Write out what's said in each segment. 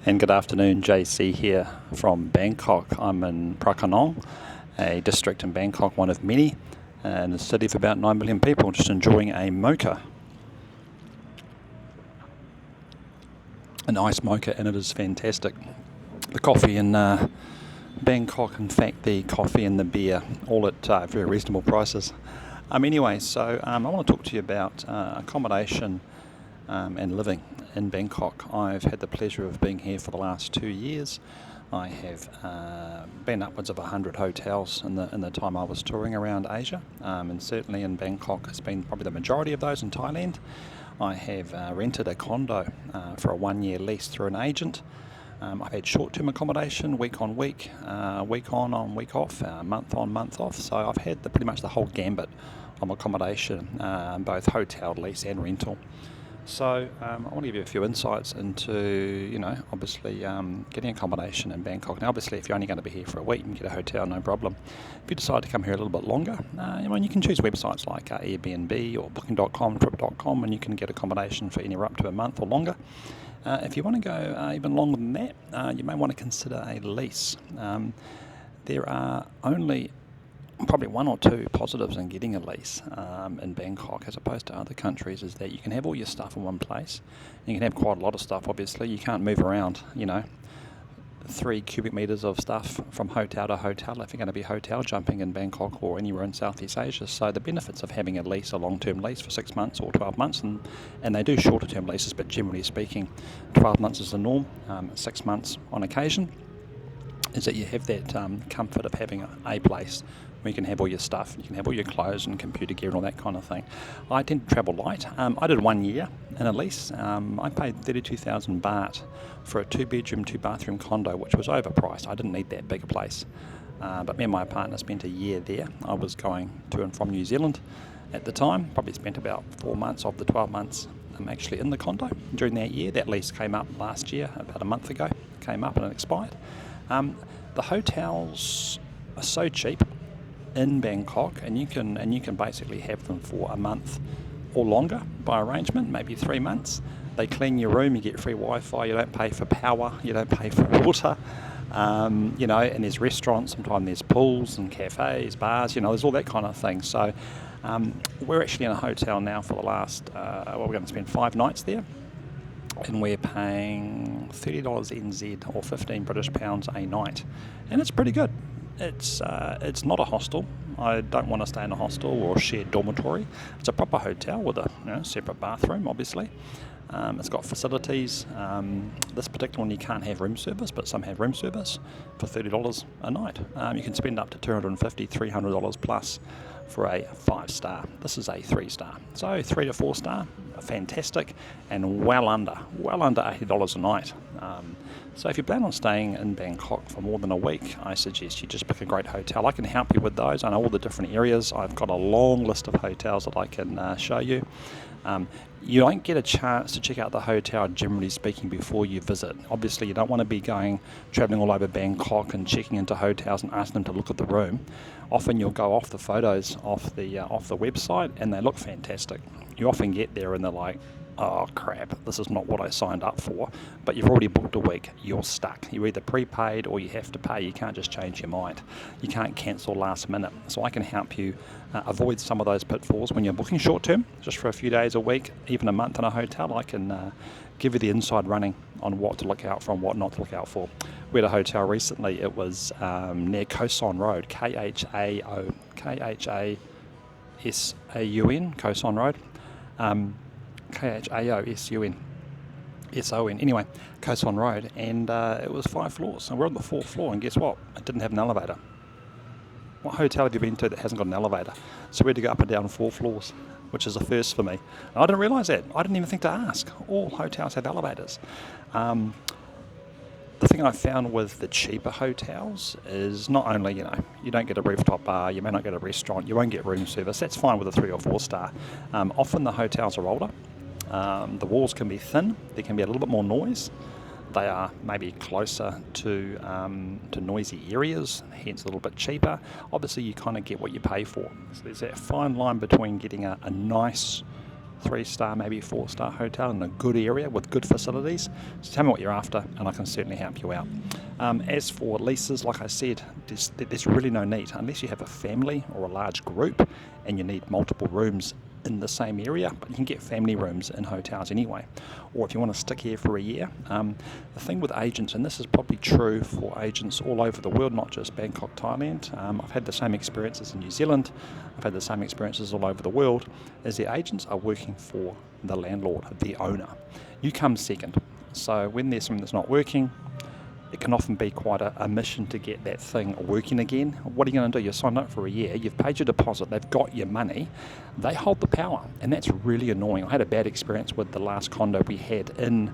And good afternoon, JC here from Bangkok. I'm in Prakanong, a district in Bangkok, one of many, in a city of about 9 million people, just enjoying a mocha. A nice mocha, and it is fantastic. The coffee in Bangkok, in fact, the coffee and the beer, all at very reasonable prices. I want to talk to you about accommodation and living in Bangkok. I've had the pleasure of being here for the last 2 years. I have been upwards of 100 hotels in the time I was touring around Asia, and certainly in Bangkok has been probably the majority of those in Thailand. I have rented a condo for a 1-year lease through an agent. I've had short-term accommodation, week on week, week on week off, month on month off. So I've had pretty much the whole gambit of accommodation, both hotel, lease and rental. So I want to give you a few insights into, obviously getting accommodation in Bangkok. Now, obviously, if you're only going to be here for a week, you can get a hotel, no problem. If you decide to come here a little bit longer, you can choose websites like Airbnb or Booking.com, Trip.com, and you can get accommodation for anywhere up to a month or longer. If you want to go even longer than that, you may want to consider a lease. There are only probably one or two positives in getting a lease in Bangkok as opposed to other countries is that you can have all your stuff in one place. You can have quite a lot of stuff, obviously. You can't move around, 3 cubic meters of stuff from hotel to hotel if you're going to be hotel jumping in Bangkok or anywhere in Southeast Asia. So the benefits of having a lease, a long-term lease for 6 months or 12 months, and they do shorter-term leases, but generally speaking, 12 months is the norm, 6 months on occasion, is that you have that comfort of having a place where you can have all your stuff, you can have all your clothes and computer gear and all that kind of thing. I tend to travel light. I did 1 year in a lease. I paid 32,000 baht for a 2-bedroom, 2-bathroom condo, which was overpriced. I didn't need that big a place. But me and my partner spent a year there. I was going to and from New Zealand at the time, probably spent about 4 months of the 12 months actually in the condo during that year. That lease came up last year, about a month ago, came up and it expired. The hotels are so cheap in Bangkok, and you can basically have them for a month or longer by arrangement, maybe 3 months. They clean your room, you get free Wi-Fi, you don't pay for power, you don't pay for water, and there's restaurants, sometimes there's pools and cafes, bars, there's all that kind of thing. So we're actually in a hotel now for the last, we're going to spend 5 nights there, and we're paying $30 NZ or 15 British pounds a night, and it's pretty good. It's not a hostel. I don't want to stay in a hostel or a shared dormitory. It's a proper hotel with a separate bathroom, obviously. It's got facilities. This particular one you can't have room service, but some have room service for $30 a night. You can spend up to $250, $300 plus for a 5-star. This is a 3-star. So 3 to 4 star, fantastic, and well under $80 a night. So if you plan on staying in Bangkok for more than a week, I suggest you just book a great hotel. I can help you with those. I know all the different areas. I've got a long list of hotels that I can show you. You don't get a chance to check out the hotel, generally speaking, before you visit. Obviously, you don't want to be traveling all over Bangkok and checking into hotels and asking them to look at the room. Often you'll go off the photos off the website, and they look fantastic. You often get there and they're like, oh crap, this is not what I signed up for, but you've already booked a week, you're stuck. You're either prepaid or you have to pay. You can't just change your mind. You can't cancel last minute. So I can help you avoid some of those pitfalls when you're booking short term, just for a few days a week, even a month in a hotel. I can give you the inside running on what to look out for and what not to look out for. We had a hotel recently, it was near Koson Road, Khasaun, Koson Road. Khaosun, anyway, Koson Road, and it was 5 floors, and we're on the 4th floor, and guess what? It didn't have an elevator. What hotel have you been to that hasn't got an elevator? So we had to go up and down 4 floors, which is a first for me. And I didn't realise that. I didn't even think to ask. All hotels have elevators. The thing I found with the cheaper hotels is not only, you don't get a rooftop bar, you may not get a restaurant, you won't get room service. That's fine with a 3 or 4 star. Often the hotels are older. The walls can be thin. There can be a little bit more noise. They are maybe closer to noisy areas, hence a little bit cheaper. Obviously, you kind of get what you pay for. So there's that fine line between getting a nice 3-star, maybe 4-star hotel in a good area with good facilities. So tell me what you're after and I can certainly help you out. As for leases, like I said, there's really no need unless you have a family or a large group and you need multiple rooms in the same area, but you can get family rooms in hotels anyway. Or if you want to stick here for a year, the thing with agents, and this is probably true for agents all over the world, not just Bangkok, Thailand, I've had the same experiences in New Zealand, I've had the same experiences all over the world, is the agents are working for the landlord, the owner. You come second. So when there's something that's not working, it can often be quite a mission to get that thing working again. What are you going to do? You're signed up for a year, you've paid your deposit, they've got your money, they hold the power, and that's really annoying. I had a bad experience with the last condo we had in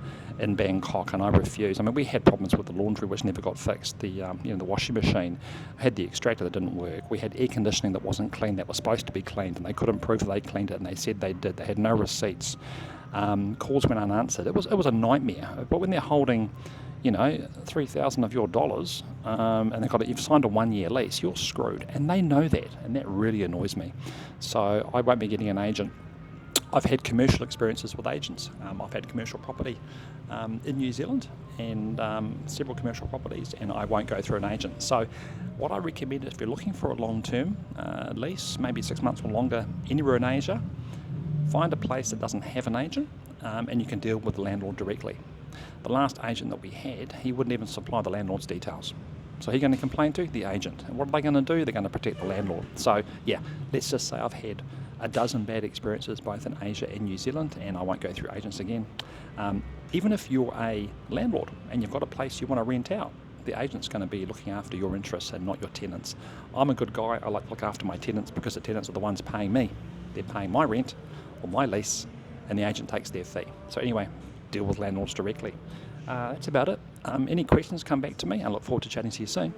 Bangkok, and I refused. I mean, we had problems with the laundry which never got fixed, the washing machine. I had the extractor that didn't work. We had air conditioning that wasn't clean, that was supposed to be cleaned, and they couldn't prove that they cleaned it, and they said they did. They had no receipts. Calls went unanswered. It was a nightmare. But when they're holding 3,000 of your dollars, and you've signed a 1-year lease, you're screwed, and they know that, and that really annoys me. So I won't be getting an agent. I've had commercial experiences with agents. I've had commercial property in New Zealand and several commercial properties, and I won't go through an agent. So what I recommend is if you're looking for a long-term lease, maybe 6 months or longer, anywhere in Asia, find a place that doesn't have an agent, and you can deal with the landlord directly. The last agent that we had, he wouldn't even supply the landlord's details. So who's going to complain to? The agent. And what are they going to do? They're going to protect the landlord. So yeah, let's just say I've had a dozen bad experiences both in Asia and New Zealand, and I won't go through agents again. Even if you're a landlord and you've got a place you want to rent out, the agent's going to be looking after your interests and not your tenants. I'm a good guy. I like to look after my tenants because the tenants are the ones paying me. They're paying my rent or my lease, and the agent takes their fee. So anyway, deal with landlords directly. That's about it. Any questions, come back to me. I look forward to chatting to you soon.